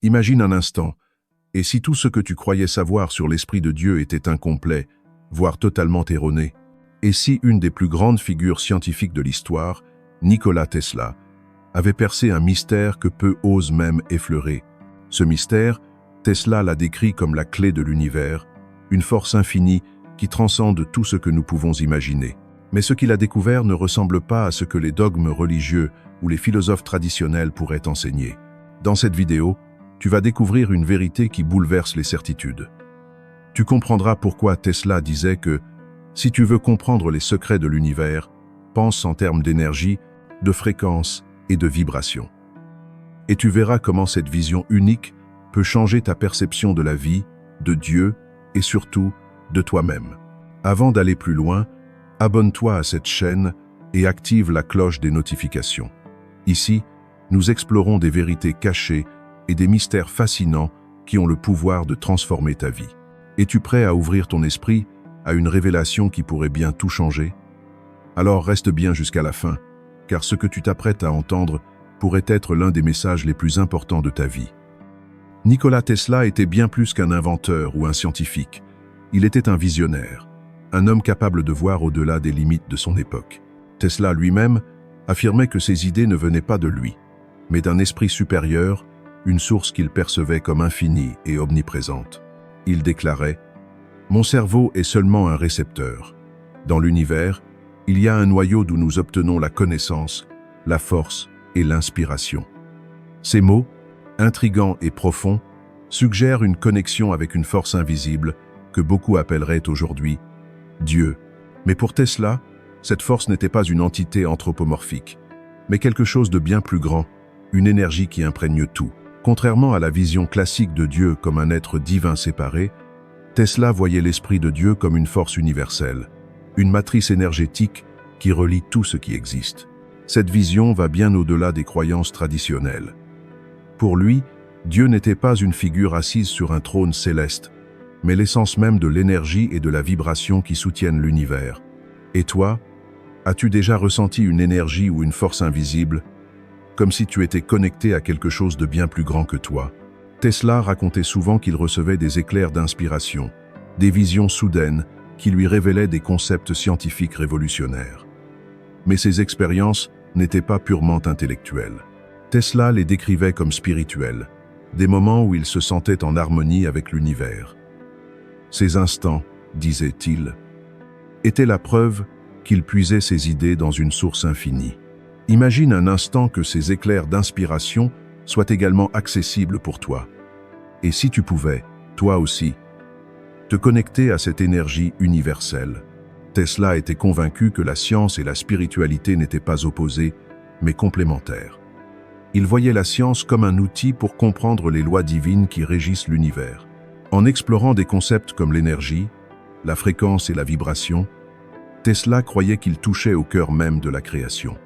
Imagine un instant, et si tout ce que tu croyais savoir sur l'Esprit de Dieu était incomplet, voire totalement erroné? Et si une des plus grandes figures scientifiques de l'histoire, Nikola Tesla, avait percé un mystère que peu osent même effleurer? Ce mystère, Tesla l'a décrit comme la clé de l'univers, une force infinie qui transcende tout ce que nous pouvons imaginer. Mais ce qu'il a découvert ne ressemble pas à ce que les dogmes religieux ou les philosophes traditionnels pourraient enseigner. Dans cette vidéo, tu vas découvrir une vérité qui bouleverse les certitudes. Tu comprendras pourquoi Tesla disait que si tu veux comprendre les secrets de l'univers, pense en termes d'énergie, de fréquence et de vibration. Et tu verras comment cette vision unique peut changer ta perception de la vie, de Dieu et surtout de toi-même. Avant d'aller plus loin, abonne-toi à cette chaîne et active la cloche des notifications. Ici, nous explorons des vérités cachées et des mystères fascinants qui ont le pouvoir de transformer ta vie. Es-tu prêt à ouvrir ton esprit à une révélation qui pourrait bien tout changer? Alors reste bien jusqu'à la fin, car ce que tu t'apprêtes à entendre pourrait être l'un des messages les plus importants de ta vie. Nikola Tesla était bien plus qu'un inventeur ou un scientifique. Il était un visionnaire, un homme capable de voir au-delà des limites de son époque. Tesla lui-même affirmait que ses idées ne venaient pas de lui, mais d'un esprit supérieur, une source qu'il percevait comme infinie et omniprésente. Il déclarait « Mon cerveau est seulement un récepteur. Dans l'univers, il y a un noyau d'où nous obtenons la connaissance, la force et l'inspiration. » Ces mots, intrigants et profonds, suggèrent une connexion avec une force invisible que beaucoup appelleraient aujourd'hui Dieu. Mais pour Tesla, cette force n'était pas une entité anthropomorphique, mais quelque chose de bien plus grand, une énergie qui imprègne tout. Contrairement à la vision classique de Dieu comme un être divin séparé, Tesla voyait l'Esprit de Dieu comme une force universelle, une matrice énergétique qui relie tout ce qui existe. Cette vision va bien au-delà des croyances traditionnelles. Pour lui, Dieu n'était pas une figure assise sur un trône céleste, mais l'essence même de l'énergie et de la vibration qui soutiennent l'univers. Et toi, as-tu déjà ressenti une énergie ou une force invisible, comme si tu étais connecté à quelque chose de bien plus grand que toi? Tesla racontait souvent qu'il recevait des éclairs d'inspiration, des visions soudaines qui lui révélaient des concepts scientifiques révolutionnaires. Mais ces expériences n'étaient pas purement intellectuelles. Tesla les décrivait comme spirituels, des moments où il se sentait en harmonie avec l'univers. Ces instants, disait-il, étaient la preuve qu'il puisait ses idées dans une source infinie. Imagine un instant que ces éclairs d'inspiration soient également accessibles pour toi. Et si tu pouvais, toi aussi, te connecter à cette énergie universelle? Tesla était convaincu que la science et la spiritualité n'étaient pas opposées, mais complémentaires. Il voyait la science comme un outil pour comprendre les lois divines qui régissent l'univers. En explorant des concepts comme l'énergie, la fréquence et la vibration, Tesla croyait qu'il touchait au cœur même de la création.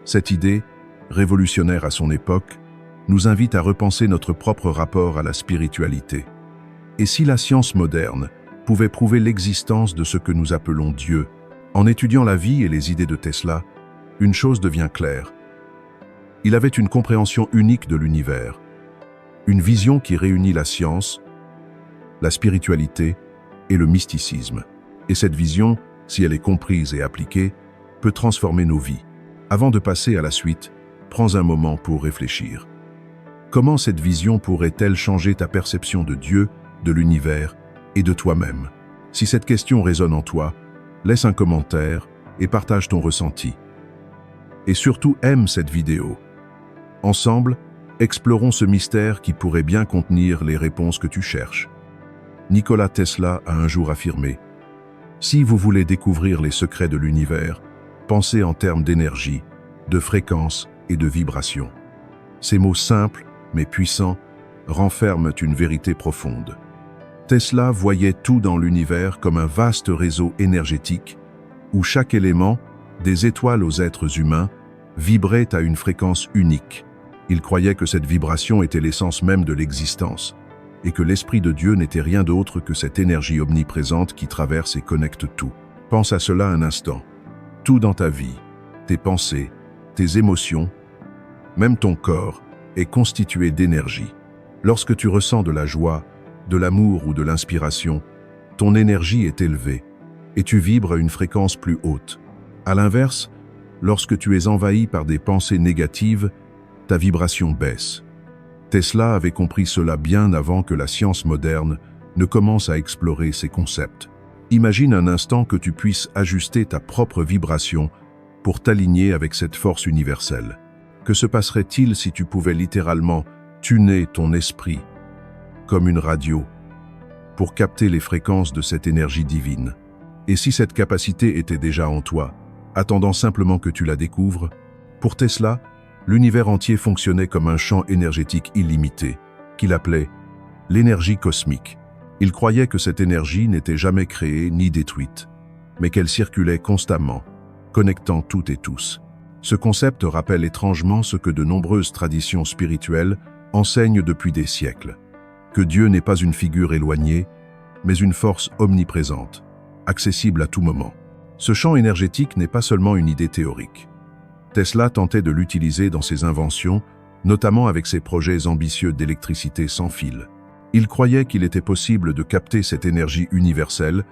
Cette idée, révolutionnaire à son époque, nous invite à repenser notre propre rapport à la spiritualité. Et si la science moderne pouvait prouver l'existence de ce que nous appelons Dieu? En étudiant la vie et les idées de Tesla, une chose devient claire. Il avait une compréhension unique de l'univers, une vision qui réunit la science, la spiritualité et le mysticisme. Et cette vision, si elle est comprise et appliquée, peut transformer nos vies. Avant de passer à la suite, prends un moment pour réfléchir. Comment cette vision pourrait-elle changer ta perception de Dieu, de l'univers et de toi-même? Si cette question résonne en toi, laisse un commentaire et partage ton ressenti. Et surtout, aime cette vidéo. Ensemble, explorons ce mystère qui pourrait bien contenir les réponses que tu cherches. Nikola Tesla a un jour affirmé « Si vous voulez découvrir les secrets de l'univers, pensez en termes d'énergie, de fréquence et de vibration. » Ces mots simples, mais puissants, renferment une vérité profonde. Tesla voyait tout dans l'univers comme un vaste réseau énergétique où chaque élément, des étoiles aux êtres humains, vibrait à une fréquence unique. Il croyait que cette vibration était l'essence même de l'existence et que l'Esprit de Dieu n'était rien d'autre que cette énergie omniprésente qui traverse et connecte tout. Pense à cela un instant. Tout dans ta vie, tes pensées, tes émotions, même ton corps, est constitué d'énergie. Lorsque tu ressens de la joie, de l'amour ou de l'inspiration, ton énergie est élevée et tu vibres à une fréquence plus haute. À l'inverse, lorsque tu es envahi par des pensées négatives, ta vibration baisse. Tesla avait compris cela bien avant que la science moderne ne commence à explorer ces concepts. Imagine un instant que tu puisses ajuster ta propre vibration pour t'aligner avec cette force universelle. Que se passerait-il si tu pouvais littéralement tuner ton esprit comme une radio pour capter les fréquences de cette énergie divine? Et si cette capacité était déjà en toi, attendant simplement que tu la découvres? Pour Tesla, l'univers entier fonctionnait comme un champ énergétique illimité, qu'il appelait l'énergie cosmique. Il croyait que cette énergie n'était jamais créée ni détruite, mais qu'elle circulait constamment, connectant toutes et tous. Ce concept rappelle étrangement ce que de nombreuses traditions spirituelles enseignent depuis des siècles, que Dieu n'est pas une figure éloignée, mais une force omniprésente, accessible à tout moment. Ce champ énergétique n'est pas seulement une idée théorique. Tesla tentait de l'utiliser dans ses inventions, notamment avec ses projets ambitieux d'électricité sans fil. Il croyait qu'il était possible de capter cette énergie universelle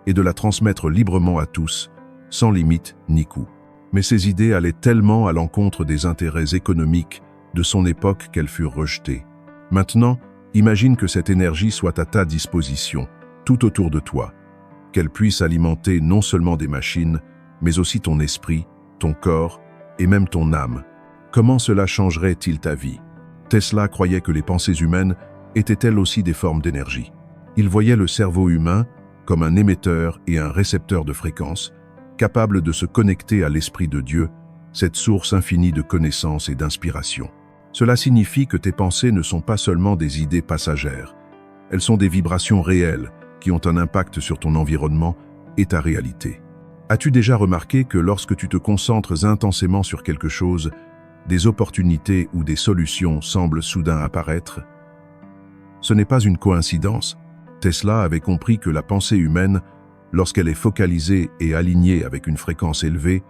et de la transmettre librement à tous, sans limite ni coût. Mais ces idées allaient tellement à l'encontre des intérêts économiques de son époque qu'elles furent rejetées. Maintenant, imagine que cette énergie soit à ta disposition, tout autour de toi, qu'elle puisse alimenter non seulement des machines, mais aussi ton esprit, ton corps et même ton âme. Comment cela changerait-il ta vie? Tesla croyait que les pensées humaines étaient elles aussi des formes d'énergie. Il voyait le cerveau humain comme un émetteur et un récepteur de fréquences, capable de se connecter à l'Esprit de Dieu, cette source infinie de connaissances et d'inspiration. Cela signifie que tes pensées ne sont pas seulement des idées passagères, elles sont des vibrations réelles qui ont un impact sur ton environnement et ta réalité. As-tu déjà remarqué que lorsque tu te concentres intensément sur quelque chose, des opportunités ou des solutions semblent soudain apparaître? Ce n'est pas une coïncidence. Tesla avait compris que la pensée humaine, lorsqu'elle est focalisée et alignée avec une fréquence élevée,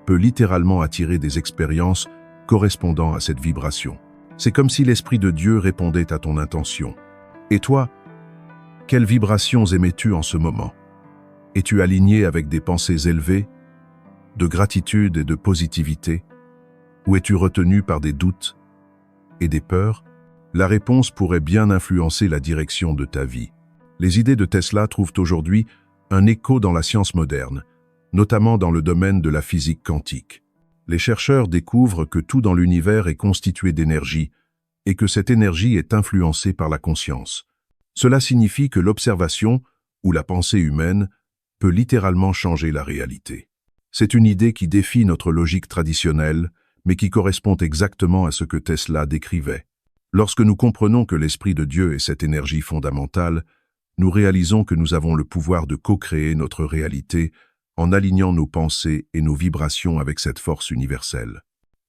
peut littéralement attirer des expériences correspondant à cette vibration. C'est comme si l'Esprit de Dieu répondait à ton intention. Et toi, quelles vibrations émets-tu en ce moment? Es-tu aligné avec des pensées élevées, de gratitude et de positivité? Ou es-tu retenu par des doutes et des peurs? La réponse pourrait bien influencer la direction de ta vie. Les idées de Tesla trouvent aujourd'hui un écho dans la science moderne, notamment dans le domaine de la physique quantique. Les chercheurs découvrent que tout dans l'univers est constitué d'énergie et que cette énergie est influencée par la conscience. Cela signifie que l'observation ou la pensée humaine peut littéralement changer la réalité. C'est une idée qui défie notre logique traditionnelle, mais qui correspond exactement à ce que Tesla décrivait. Lorsque nous comprenons que l'Esprit de Dieu est cette énergie fondamentale, nous réalisons que nous avons le pouvoir de co-créer notre réalité en alignant nos pensées et nos vibrations avec cette force universelle.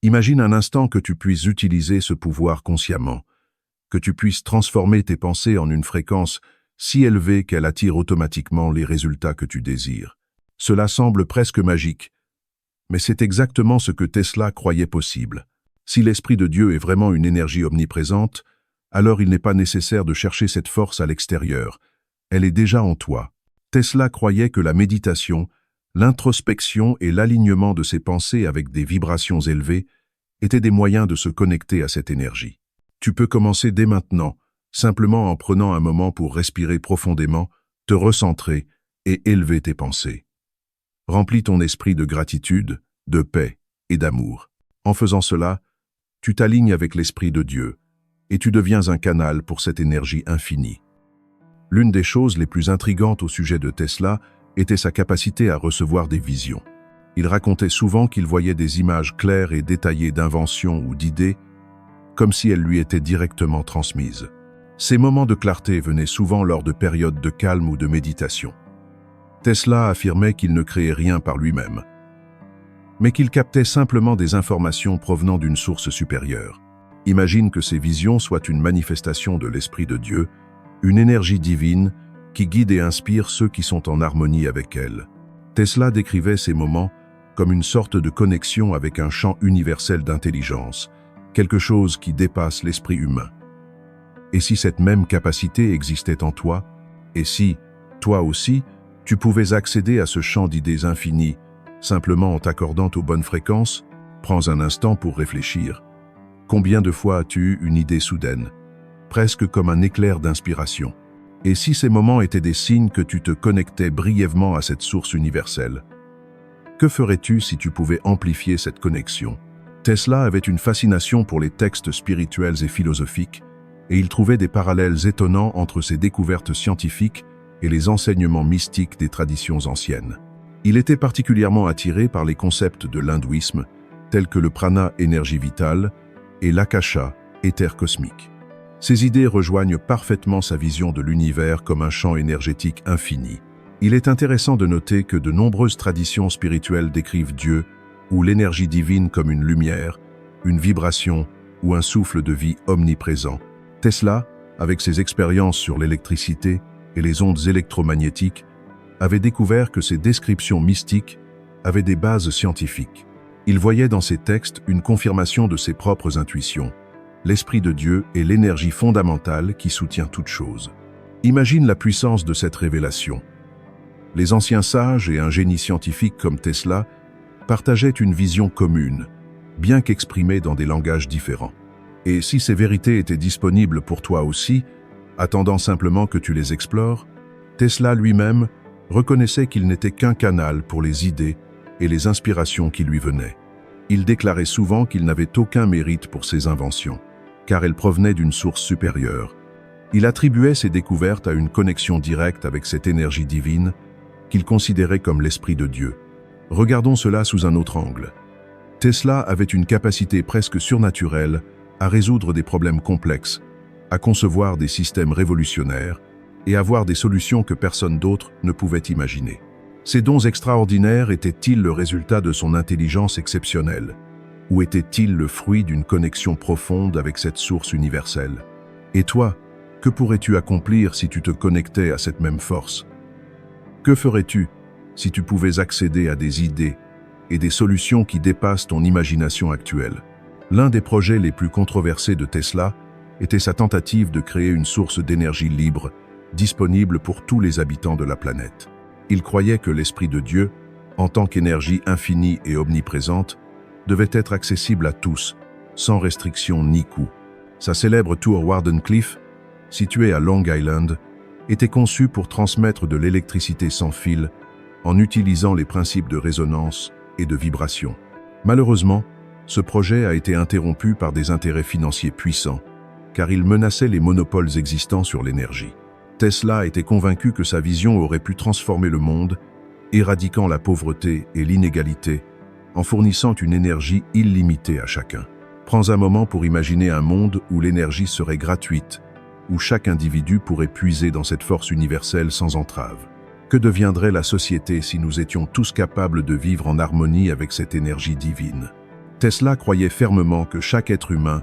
Imagine un instant que tu puisses utiliser ce pouvoir consciemment, que tu puisses transformer tes pensées en une fréquence si élevée qu'elle attire automatiquement les résultats que tu désires. Cela semble presque magique, mais c'est exactement ce que Tesla croyait possible. Si l'Esprit de Dieu est vraiment une énergie omniprésente, alors il n'est pas nécessaire de chercher cette force à l'extérieur. Elle est déjà en toi. Tesla croyait que la méditation, l'introspection et l'alignement de ses pensées avec des vibrations élevées étaient des moyens de se connecter à cette énergie. Tu peux commencer dès maintenant, simplement en prenant un moment pour respirer profondément, te recentrer et élever tes pensées. Remplis ton esprit de gratitude, de paix et d'amour. En faisant cela, tu t'alignes avec l'Esprit de Dieu et tu deviens un canal pour cette énergie infinie. L'une des choses les plus intrigantes au sujet de Tesla était sa capacité à recevoir des visions. Il racontait souvent qu'il voyait des images claires et détaillées d'inventions ou d'idées, comme si elles lui étaient directement transmises. Ces moments de clarté venaient souvent lors de périodes de calme ou de méditation. Tesla affirmait qu'il ne créait rien par lui-même, mais qu'il captait simplement des informations provenant d'une source supérieure. Imagine que ces visions soient une manifestation de l'Esprit de Dieu, une énergie divine qui guide et inspire ceux qui sont en harmonie avec elle. Tesla décrivait ces moments comme une sorte de connexion avec un champ universel d'intelligence, quelque chose qui dépasse l'esprit humain. Et si cette même capacité existait en toi? Et si, toi aussi, tu pouvais accéder à ce champ d'idées infinies, simplement en t'accordant aux bonnes fréquences? Prends un instant pour réfléchir. Combien de fois as-tu eu une idée soudaine, presque comme un éclair d'inspiration? Et si ces moments étaient des signes que tu te connectais brièvement à cette source universelle? Que ferais-tu si tu pouvais amplifier cette connexion? Tesla avait une fascination pour les textes spirituels et philosophiques, et il trouvait des parallèles étonnants entre ses découvertes scientifiques et les enseignements mystiques des traditions anciennes. Il était particulièrement attiré par les concepts de l'hindouisme, tels que le prana, énergie vitale, et l'akasha, éther cosmique. Ces idées rejoignent parfaitement sa vision de l'univers comme un champ énergétique infini. Il est intéressant de noter que de nombreuses traditions spirituelles décrivent Dieu ou l'énergie divine comme une lumière, une vibration ou un souffle de vie omniprésent. Tesla, avec ses expériences sur l'électricité et les ondes électromagnétiques, avait découvert que ces descriptions mystiques avaient des bases scientifiques. Il voyait dans ces textes une confirmation de ses propres intuitions. L'Esprit de Dieu est l'énergie fondamentale qui soutient toute chose. Imagine la puissance de cette révélation. Les anciens sages et un génie scientifique comme Tesla partageaient une vision commune, bien qu'exprimée dans des langages différents. Et si ces vérités étaient disponibles pour toi aussi, attendant simplement que tu les explores, Tesla lui-même reconnaissait qu'il n'était qu'un canal pour les idées et les inspirations qui lui venaient. Il déclarait souvent qu'il n'avait aucun mérite pour ses inventions, car elles provenaient d'une source supérieure. Il attribuait ses découvertes à une connexion directe avec cette énergie divine qu'il considérait comme l'Esprit de Dieu. Regardons cela sous un autre angle. Tesla avait une capacité presque surnaturelle à résoudre des problèmes complexes, à concevoir des systèmes révolutionnaires et à voir des solutions que personne d'autre ne pouvait imaginer. Ces dons extraordinaires étaient-ils le résultat de son intelligence exceptionnelle, ou étaient-ils le fruit d'une connexion profonde avec cette source universelle? Et toi, que pourrais-tu accomplir si tu te connectais à cette même force? Que ferais-tu si tu pouvais accéder à des idées et des solutions qui dépassent ton imagination actuelle? L'un des projets les plus controversés de Tesla était sa tentative de créer une source d'énergie libre, disponible pour tous les habitants de la planète. Il croyait que l'Esprit de Dieu, en tant qu'énergie infinie et omniprésente, devait être accessible à tous, sans restriction ni coût. Sa célèbre tour Wardenclyffe, située à Long Island, était conçue pour transmettre de l'électricité sans fil en utilisant les principes de résonance et de vibration. Malheureusement, ce projet a été interrompu par des intérêts financiers puissants, car il menaçait les monopoles existants sur l'énergie. Tesla était convaincu que sa vision aurait pu transformer le monde, éradiquant la pauvreté et l'inégalité, en fournissant une énergie illimitée à chacun. Prends un moment pour imaginer un monde où l'énergie serait gratuite, où chaque individu pourrait puiser dans cette force universelle sans entrave. Que deviendrait la société si nous étions tous capables de vivre en harmonie avec cette énergie divine? Tesla croyait fermement que chaque être humain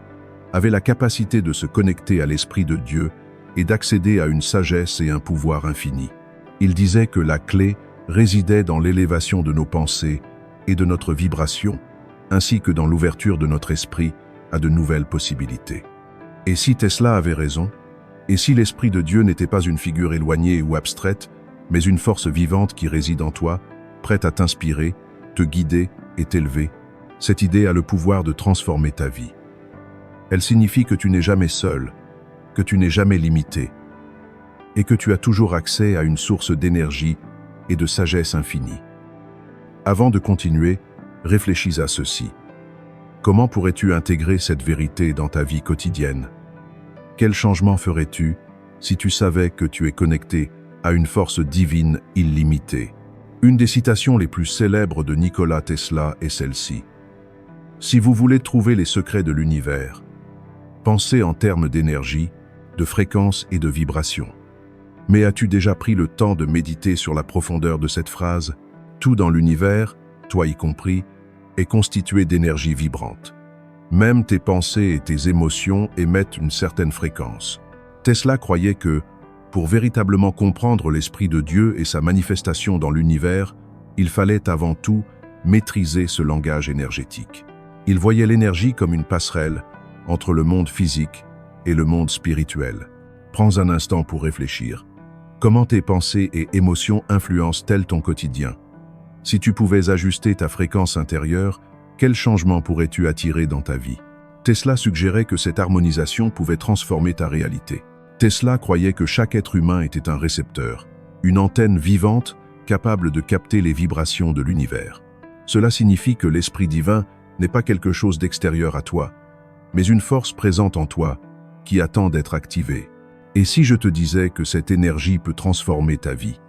avait la capacité de se connecter à l'Esprit de Dieu et d'accéder à une sagesse et un pouvoir infini. Il disait que la clé résidait dans l'élévation de nos pensées et de notre vibration, ainsi que dans l'ouverture de notre esprit à de nouvelles possibilités. Et si Tesla avait raison? Et si l'Esprit de Dieu n'était pas une figure éloignée ou abstraite, mais une force vivante qui réside en toi, prête à t'inspirer, te guider et t'élever? Cette idée a le pouvoir de transformer ta vie. Elle signifie que tu n'es jamais seul, que tu n'es jamais limité, et que tu as toujours accès à une source d'énergie et de sagesse infinie. Avant de continuer, réfléchis à ceci. Comment pourrais-tu intégrer cette vérité dans ta vie quotidienne? Quel changement ferais-tu si tu savais que tu es connecté à une force divine illimitée? Une des citations les plus célèbres de Nikola Tesla est celle-ci. Si vous voulez trouver les secrets de l'univers, pensez en termes d'énergie, de fréquence et de vibration. Mais as-tu déjà pris le temps de méditer sur la profondeur de cette phrase? Tout dans l'univers, toi y compris, est constitué d'énergie vibrante. Même tes pensées et tes émotions émettent une certaine fréquence. Tesla croyait que, pour véritablement comprendre l'Esprit de Dieu et sa manifestation dans l'univers, il fallait avant tout maîtriser ce langage énergétique. Il voyait l'énergie comme une passerelle entre le monde physique et le monde spirituel. Prends un instant pour réfléchir. Comment tes pensées et émotions influencent-elles ton quotidien? Si tu pouvais ajuster ta fréquence intérieure, quel changement pourrais-tu attirer dans ta vie? Tesla suggérait que cette harmonisation pouvait transformer ta réalité. Tesla croyait que chaque être humain était un récepteur, une antenne vivante capable de capter les vibrations de l'univers. Cela signifie que l'esprit divin n'est pas quelque chose d'extérieur à toi, mais une force présente en toi qui attend d'être activée. Et si je te disais que cette énergie peut transformer ta vie?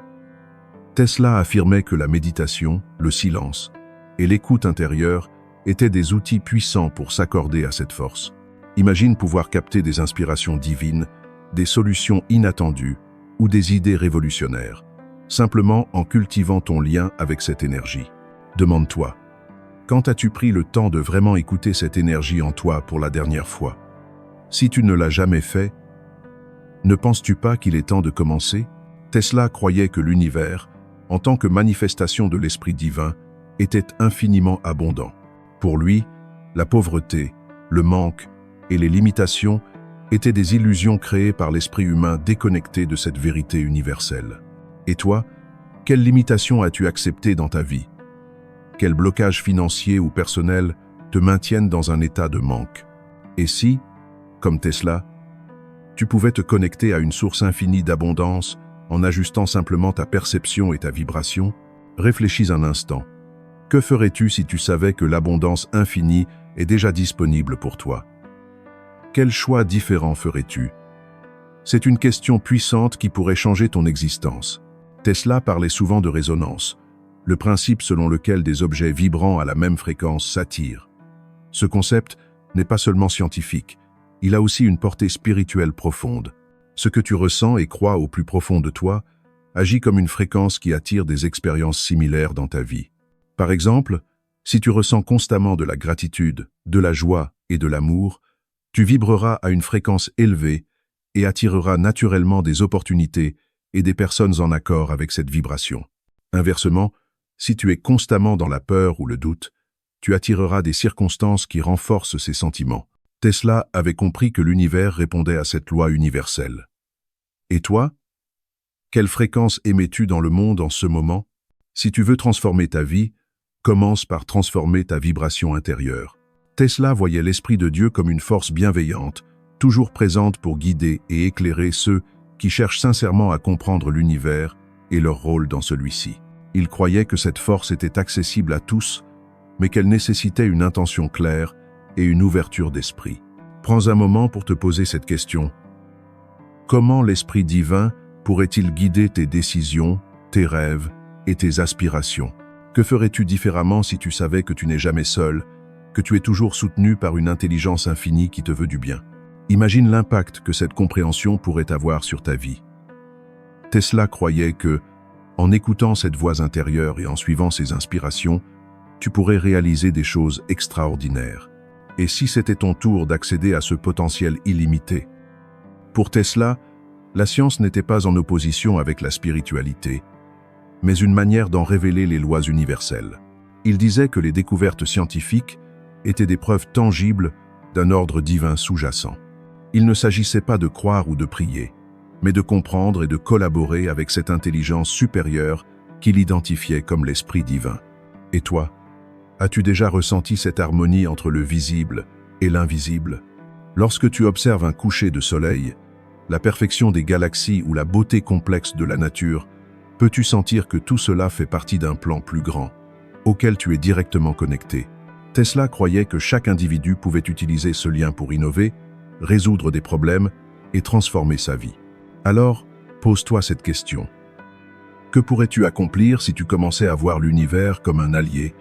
Tesla affirmait que la méditation, le silence et l'écoute intérieure étaient des outils puissants pour s'accorder à cette force. Imagine pouvoir capter des inspirations divines, des solutions inattendues ou des idées révolutionnaires, simplement en cultivant ton lien avec cette énergie. Demande-toi, quand as-tu pris le temps de vraiment écouter cette énergie en toi pour la dernière fois? Si tu ne l'as jamais fait, ne penses-tu pas qu'il est temps de commencer? Tesla croyait que l'univers, en tant que manifestation de l'esprit divin, était infiniment abondant. Pour lui, la pauvreté, le manque et les limitations étaient des illusions créées par l'esprit humain déconnecté de cette vérité universelle. Et toi, quelles limitations as-tu acceptées dans ta vie? Quels blocages financiers ou personnels te maintiennent dans un état de manque? Et si, comme Tesla, tu pouvais te connecter à une source infinie d'abondance en ajustant simplement ta perception et ta vibration? Réfléchis un instant. Que ferais-tu si tu savais que l'abondance infinie est déjà disponible pour toi? Quel choix différent ferais-tu? C'est une question puissante qui pourrait changer ton existence. Tesla parlait souvent de résonance, le principe selon lequel des objets vibrant à la même fréquence s'attirent. Ce concept n'est pas seulement scientifique, il a aussi une portée spirituelle profonde. Ce que tu ressens et crois au plus profond de toi agit comme une fréquence qui attire des expériences similaires dans ta vie. Par exemple, si tu ressens constamment de la gratitude, de la joie et de l'amour, tu vibreras à une fréquence élevée et attireras naturellement des opportunités et des personnes en accord avec cette vibration. Inversement, si tu es constamment dans la peur ou le doute, tu attireras des circonstances qui renforcent ces sentiments. Tesla avait compris que l'univers répondait à cette loi universelle. Et toi? Quelle fréquence émets-tu dans le monde en ce moment? Si tu veux transformer ta vie, commence par transformer ta vibration intérieure. Tesla voyait l'Esprit de Dieu comme une force bienveillante, toujours présente pour guider et éclairer ceux qui cherchent sincèrement à comprendre l'univers et leur rôle dans celui-ci. Il croyait que cette force était accessible à tous, mais qu'elle nécessitait une intention claire et une ouverture d'esprit. Prends un moment pour te poser cette question. Comment l'Esprit divin pourrait-il guider tes décisions, tes rêves et tes aspirations? Que ferais-tu différemment si tu savais que tu n'es jamais seul, que tu es toujours soutenu par une intelligence infinie qui te veut du bien? Imagine l'impact que cette compréhension pourrait avoir sur ta vie. Tesla croyait que, en écoutant cette voix intérieure et en suivant ses inspirations, tu pourrais réaliser des choses extraordinaires. Et si c'était ton tour d'accéder à ce potentiel illimité? Pour Tesla, la science n'était pas en opposition avec la spiritualité, mais une manière d'en révéler les lois universelles. Il disait que les découvertes scientifiques étaient des preuves tangibles d'un ordre divin sous-jacent. Il ne s'agissait pas de croire ou de prier, mais de comprendre et de collaborer avec cette intelligence supérieure qu'il identifiait comme l'Esprit divin. Et toi, as-tu déjà ressenti cette harmonie entre le visible et l'invisible? Lorsque tu observes un coucher de soleil, la perfection des galaxies ou la beauté complexe de la nature, peux-tu sentir que tout cela fait partie d'un plan plus grand, auquel tu es directement connecté? Tesla croyait que chaque individu pouvait utiliser ce lien pour innover, résoudre des problèmes et transformer sa vie. Alors, pose-toi cette question. Que pourrais-tu accomplir si tu commençais à voir l'univers comme un allié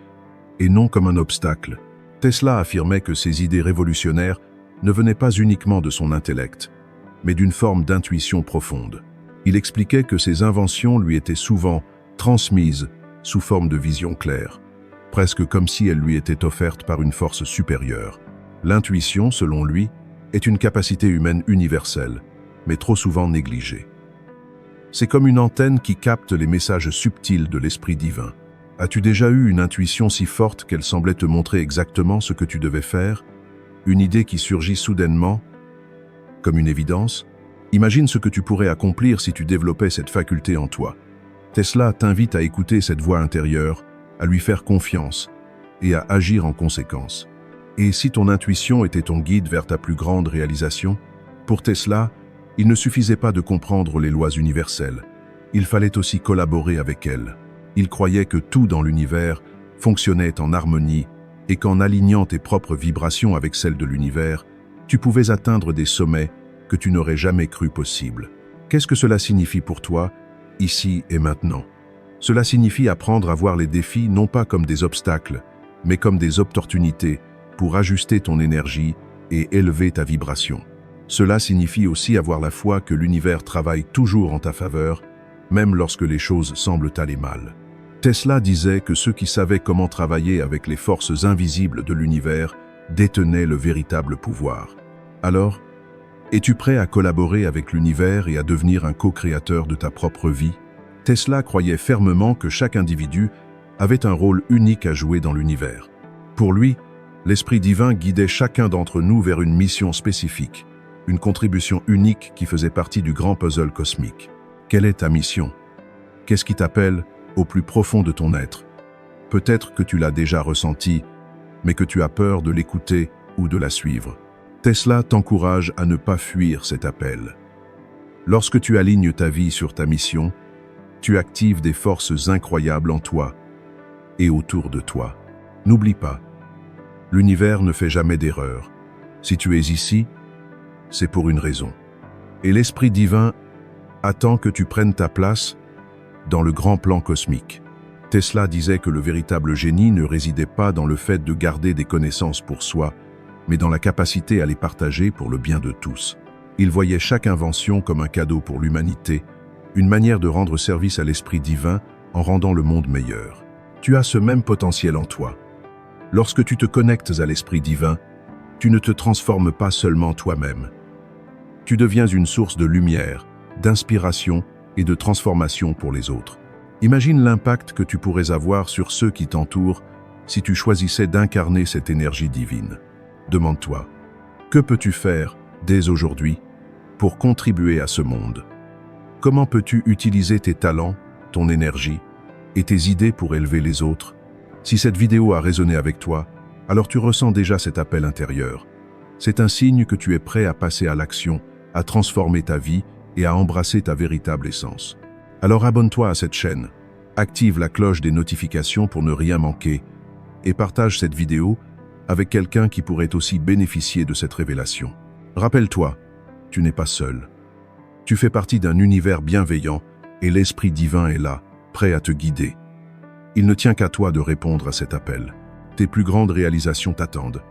et non comme un obstacle? Tesla affirmait que ses idées révolutionnaires ne venaient pas uniquement de son intellect, mais d'une forme d'intuition profonde. Il expliquait que ses inventions lui étaient souvent transmises sous forme de vision claire, presque comme si elles lui étaient offertes par une force supérieure. L'intuition, selon lui, est une capacité humaine universelle, mais trop souvent négligée. C'est comme une antenne qui capte les messages subtils de l'Esprit divin. As-tu déjà eu une intuition si forte qu'elle semblait te montrer exactement ce que tu devais faire? Une idée qui surgit soudainement? comme une évidence? Imagine ce que tu pourrais accomplir si tu développais cette faculté en toi. Tesla t'invite à écouter cette voix intérieure, à lui faire confiance et à agir en conséquence. Et si ton intuition était ton guide vers ta plus grande réalisation? Pour Tesla, il ne suffisait pas de comprendre les lois universelles. Il fallait aussi collaborer avec elles. Il croyait que tout dans l'univers fonctionnait en harmonie et qu'en alignant tes propres vibrations avec celles de l'univers, tu pouvais atteindre des sommets que tu n'aurais jamais cru possibles. Qu'est-ce que cela signifie pour toi, ici et maintenant? Cela signifie apprendre à voir les défis non pas comme des obstacles, mais comme des opportunités pour ajuster ton énergie et élever ta vibration. Cela signifie aussi avoir la foi que l'univers travaille toujours en ta faveur, même lorsque les choses semblent aller mal. Tesla disait que ceux qui savaient comment travailler avec les forces invisibles de l'univers détenaient le véritable pouvoir. Alors, es-tu prêt à collaborer avec l'univers et à devenir un co-créateur de ta propre vie? Tesla croyait fermement que chaque individu avait un rôle unique à jouer dans l'univers. Pour lui, l'Esprit divin guidait chacun d'entre nous vers une mission spécifique, une contribution unique qui faisait partie du grand puzzle cosmique. Quelle est ta mission? Qu'est-ce qui t'appelle au plus profond de ton être? Peut-être que tu l'as déjà ressenti, mais que tu as peur de l'écouter ou de la suivre. Tesla t'encourage à ne pas fuir cet appel. Lorsque tu alignes ta vie sur ta mission, tu actives des forces incroyables en toi et autour de toi. N'oublie pas, l'univers ne fait jamais d'erreur. Si tu es ici, c'est pour une raison. Et l'Esprit divin attend que tu prennes ta place dans le grand plan cosmique. Tesla disait que le véritable génie ne résidait pas dans le fait de garder des connaissances pour soi, mais dans la capacité à les partager pour le bien de tous. Il voyait chaque invention comme un cadeau pour l'humanité, une manière de rendre service à l'Esprit divin en rendant le monde meilleur. Tu as ce même potentiel en toi. Lorsque tu te connectes à l'Esprit divin, tu ne te transformes pas seulement toi-même. Tu deviens une source de lumière, d'inspiration et de transformation pour les autres. Imagine l'impact que tu pourrais avoir sur ceux qui t'entourent si tu choisissais d'incarner cette énergie divine. Demande-toi, que peux-tu faire dès aujourd'hui pour contribuer à ce monde? Comment peux-tu utiliser tes talents, ton énergie et tes idées pour élever les autres? Si cette vidéo a résonné avec toi, alors tu ressens déjà cet appel intérieur. C'est un signe que tu es prêt à passer à l'action, à transformer ta vie et à embrasser ta véritable essence. Alors abonne-toi à cette chaîne, active la cloche des notifications pour ne rien manquer et partage cette vidéo avec quelqu'un qui pourrait aussi bénéficier de cette révélation. Rappelle-toi, tu n'es pas seul. Tu fais partie d'un univers bienveillant et l'Esprit divin est là, prêt à te guider. Il ne tient qu'à toi de répondre à cet appel. Tes plus grandes réalisations t'attendent.